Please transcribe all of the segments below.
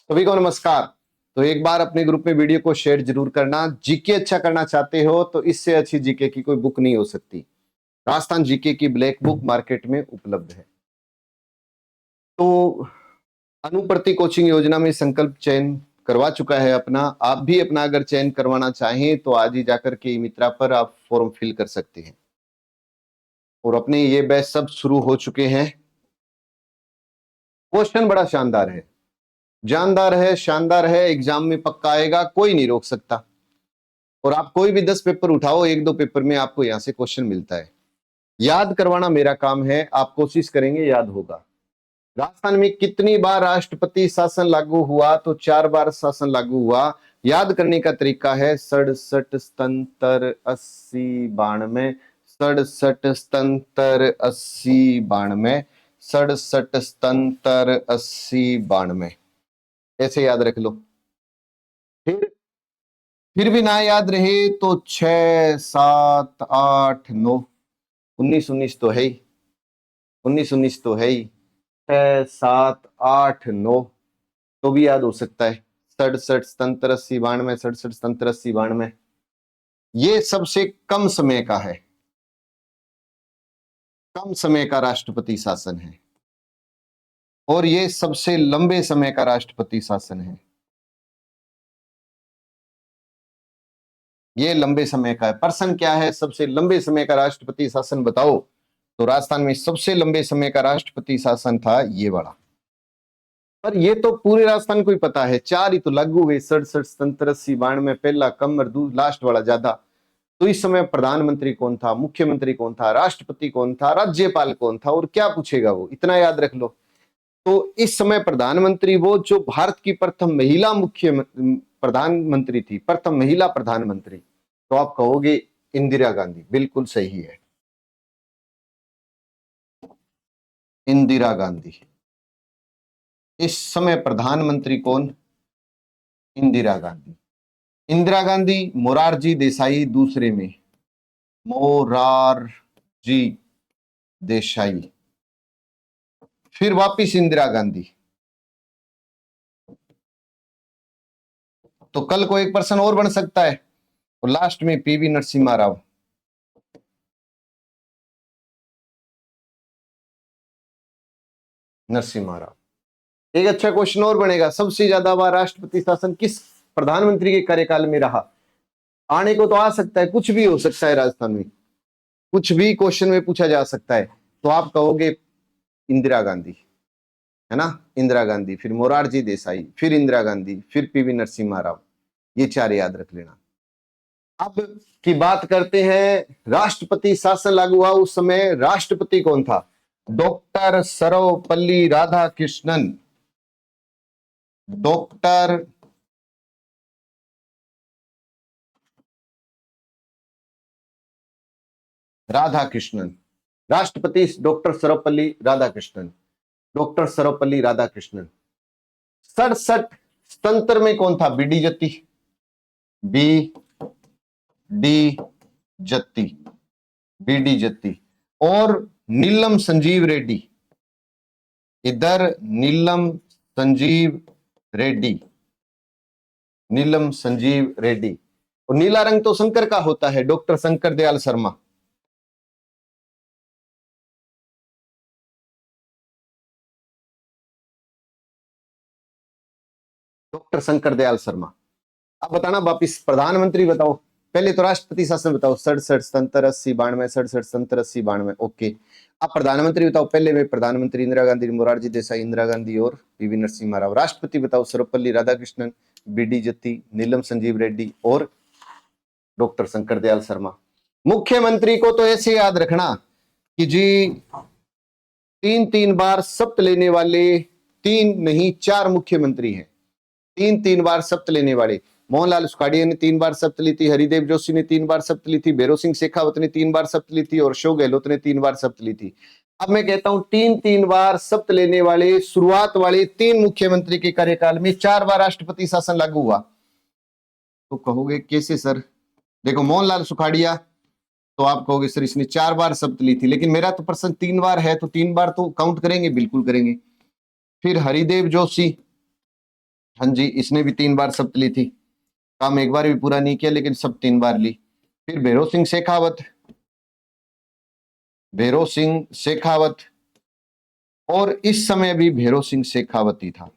सभी को नमस्कार। तो एक बार अपने ग्रुप में वीडियो को शेयर जरूर करना। जीके अच्छा करना चाहते हो तो इससे अच्छी जीके की कोई बुक नहीं हो सकती। राजस्थान जीके की ब्लैक बुक मार्केट में उपलब्ध है। तो अनुप्रति कोचिंग योजना में संकल्प चयन करवा चुका है अपना। आप भी अपना अगर चयन करवाना चाहें तो आज ही जाकर के ई मित्रा पर आप फॉर्म फिल कर सकते हैं। और अपने ये बैच सब शुरू हो चुके हैं। क्वेश्चन बड़ा शानदार है, जानदार है, शानदार है, एग्जाम में पक्का आएगा, कोई नहीं रोक सकता। और आप कोई भी 10 पेपर उठाओ, एक दो पेपर में आपको यहां से क्वेश्चन मिलता है। याद करवाना मेरा काम है, आप कोशिश करेंगे याद होगा। राजस्थान में कितनी बार राष्ट्रपति शासन लागू हुआ? तो 4 बार शासन लागू हुआ। याद करने का तरीका है 67 77 80 92, 67 77 80 92, 67 77 80 92। ऐसे याद रख लो। फिर भी ना याद रहे तो 6 7 8 9, 19 19 तो है ही, 19 19 तो है ही, 6 7 8 9 तो भी याद हो सकता है। 67 77 80 92, 67 77 80 92 ये सबसे कम समय का है, कम समय का राष्ट्रपति शासन है। और ये सबसे लंबे समय का राष्ट्रपति शासन है। ये लंबे समय का है। प्रश्न क्या है? सबसे लंबे समय का राष्ट्रपति शासन बताओ। तो राजस्थान में सबसे लंबे समय का राष्ट्रपति शासन था ये वाला। पर ये तो पूरे राजस्थान को ही पता है। 4 ही तो लागू हुए, 67 77 80 92, पहला कम और लास्ट वाला ज्यादा। तो इस समय प्रधानमंत्री कौन था, मुख्यमंत्री कौन था, राष्ट्रपति कौन था, राज्यपाल कौन था, और क्या पूछेगा वो, इतना याद रख लो। तो इस समय प्रधानमंत्री वो जो भारत की प्रथम महिला मुख्य प्रधानमंत्री थी, प्रथम महिला प्रधानमंत्री, तो आप कहोगे इंदिरा गांधी। बिल्कुल सही है, इंदिरा गांधी। इस समय प्रधानमंत्री कौन? इंदिरा गांधी। इंदिरा गांधी, मोरारजी देसाई दूसरे में, मोरारजी देसाई, फिर वापिस इंदिरा गांधी। तो कल को एक पर्सन और बन सकता है, और लास्ट में पीवी नरसिम्हा राव। नरसिम्हा राव। एक अच्छा क्वेश्चन और बनेगा, सबसे ज्यादा बार राष्ट्रपति शासन किस प्रधानमंत्री के कार्यकाल में रहा? आने को तो आ सकता है, कुछ भी हो सकता है राजस्थान में, कुछ भी क्वेश्चन में पूछा जा सकता है। तो आप कहोगे इंदिरा गांधी, है ना, इंदिरा गांधी, फिर मोरारजी देसाई, फिर इंदिरा गांधी, फिर पीवी नरसिम्हा राव। ये 4 याद रख लेना। अब की बात करते हैं, राष्ट्रपति शासन लागू हुआ उस समय राष्ट्रपति कौन था? डॉक्टर सर्वपल्ली राधाकृष्णन। डॉक्टर राधाकृष्णन, राष्ट्रपति डॉक्टर सर्वपल्ली राधाकृष्णन, डॉक्टर सर्वपल्ली राधाकृष्णन। 67 तंत्र में कौन था? B D Jatti, B D Jatti, B D Jatti. और नीलम संजीव रेड्डी, इधर नीलम संजीव रेड्डी, नीलम संजीव रेड्डी। और नीला रंग तो शंकर का होता है, डॉक्टर शंकर दयाल शर्मा। डॉक्टर शंकर दयाल शर्मा। अब बताना वापिस, प्रधानमंत्री बताओ, पहले तो राष्ट्रपति शासन बताओ। 67 77 80 92, 67 77 80 92, ओके। अब प्रधानमंत्री बताओ, पहले में प्रधानमंत्री इंदिरा गांधी, मोरारजी देसाई, इंदिरा गांधी और पीवी नरसिम्हा राव। राष्ट्रपति बताओ, सर्वपल्ली राधाकृष्णन, बीडी जत्ती, नीलम संजीव रेड्डी और डॉक्टर शंकर दयाल शर्मा। मुख्यमंत्री को तो ऐसे याद रखना कि जी 3 बार शपथ लेने वाले, 3 नहीं 4 मुख्यमंत्री हैं। 3 बार शपथ लेने वाले। मोहनलाल सुखाड़िया ने 3 बार शपथ ली थी, हरिदेव जोशी ने 3 बार शपथ ली थी, भैरों सिंह शेखावत ने 3 बार शपथ ली थी, और अशोक गहलोत ने 3 बार शपथ ली थी। अब मैं कहता हूं 3 बार शपथ लेने वाले शुरुआत वाले 3 मुख्यमंत्री के कार्यकाल में 4 बार राष्ट्रपति शासन लागू हुआ। तो कहोगे कैसे सर? देखो मोहनलाल सुखाड़िया, तो आप कहोगे सर इसने 4 बार शपथ ली थी, लेकिन मेरा तो प्रश्न 3 बार है, तो 3 बार तो काउंट करेंगे, बिल्कुल करेंगे। फिर हरिदेव जोशी, हाँ जी, इसने भी 3 बार शपथ ली थी। काम एक बार भी पूरा नहीं किया, लेकिन सब 3 बार ली। फिर भैरों सिंह शेखावत, भैरों सिंह शेखावत, और इस समय भी भैरों सिंह शेखावत ही था।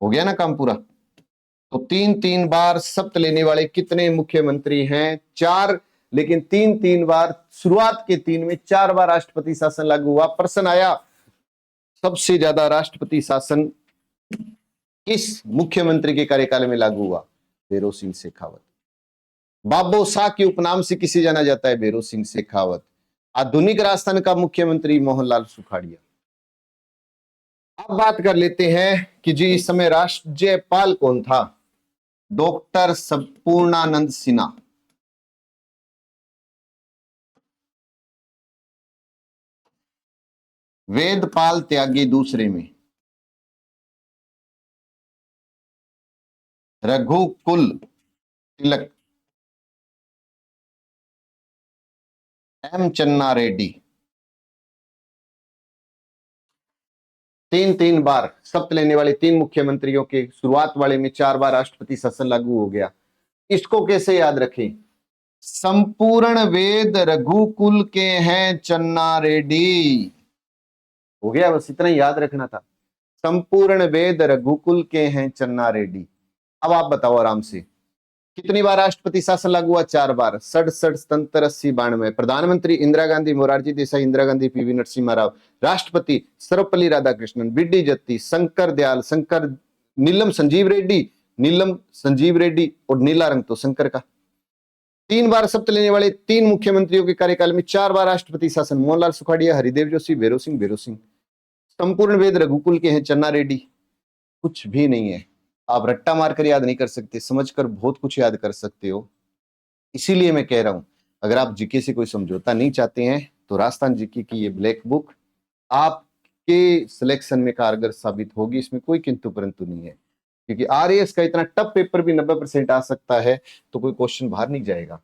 हो गया ना काम पूरा। तो 3-3 बार शपथ लेने वाले कितने मुख्यमंत्री हैं? 4। लेकिन 3-3 बार, शुरुआत के 3 में 4 बार राष्ट्रपति शासन लागू हुआ। प्रश्न आया सबसे ज्यादा राष्ट्रपति शासन किस मुख्यमंत्री के कार्यकाल में लागू हुआ? भैरों सिंह शेखावत। बाबो शाह के उपनाम से किसे जाना जाता है? भैरों सिंह शेखावत। आधुनिक राजस्थान का मुख्यमंत्री मोहनलाल सुखाड़िया। अब बात कर लेते हैं कि जी इस समय राज्यपाल कौन था? डॉक्टर संपूर्णानंद सिन्हा। वेदपाल त्यागी दूसरे में, रघुकुल तिलक, एम चन्ना रेड्डी। 3-3 बार शपथ लेने वाले 3 मुख्यमंत्रियों के शुरुआत वाले में 4 बार राष्ट्रपति शासन लागू हो गया। इसको कैसे याद रखें? संपूर्ण वेद रघुकुल के हैं चन्ना रेड्डी। हो गया, बस इतना ही याद रखना था। संपूर्ण वेद रघुकुल के हैं चन्ना रेड्डी। अब आप बताओ आराम से, कितनी बार राष्ट्रपति शासन लागू हुआ? 4 बार। 67, 77, 80, 92। प्रधानमंत्री इंदिरा गांधी, मोरारजी देसाई, इंदिरा गांधी, पीवी नरसिम्हा राव। राष्ट्रपति सर्वपल्ली राधाकृष्णन, बीडी जत्ती, शंकर दयाल, नीलम संजीव रेड्डी, नीलम संजीव रेड्डी, और नीला रंग तो शंकर का। 3 बार शपथ लेने वाले 3 मुख्यमंत्रियों के कार्यकाल में 4 बार राष्ट्रपति शासन। मोहनलाल सुखाड़िया, हरिदेव जोशी, भैरों सिंह। संपूर्ण वेद रघुकुल के हैं चन्ना रेड्डी। कुछ भी नहीं है। आप रट्टा मारकर याद नहीं कर सकते, समझकर बहुत कुछ याद कर सकते हो। इसीलिए मैं कह रहा हूं, अगर आप जीके से कोई समझौता नहीं चाहते हैं तो राजस्थान जीके की ये ब्लैक बुक आपके सिलेक्शन में कारगर साबित होगी। इसमें कोई किंतु परंतु नहीं है, क्योंकि आरएएस का इतना टफ पेपर भी 90% आ सकता है, तो कोई क्वेश्चन बाहर नहीं जाएगा।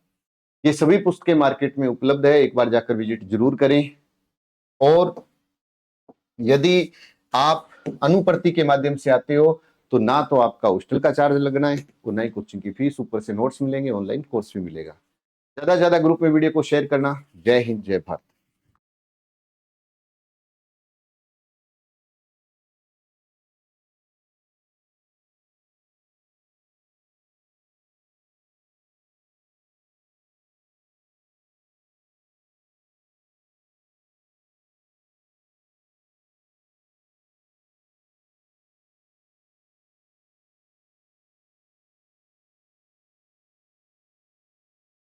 ये सभी पुस्तकें मार्केट में उपलब्ध है, एक बार जाकर विजिट जरूर करें। और यदि आप अनुप्रति के माध्यम से आते हो तो ना तो आपका हॉस्टल का चार्ज लगना है और ना ही कोचिंग की फीस, ऊपर से नोट्स मिलेंगे, ऑनलाइन कोर्स भी मिलेगा। ज्यादा से ज्यादा ग्रुप में वीडियो को शेयर करना। जय हिंद, जय भारत।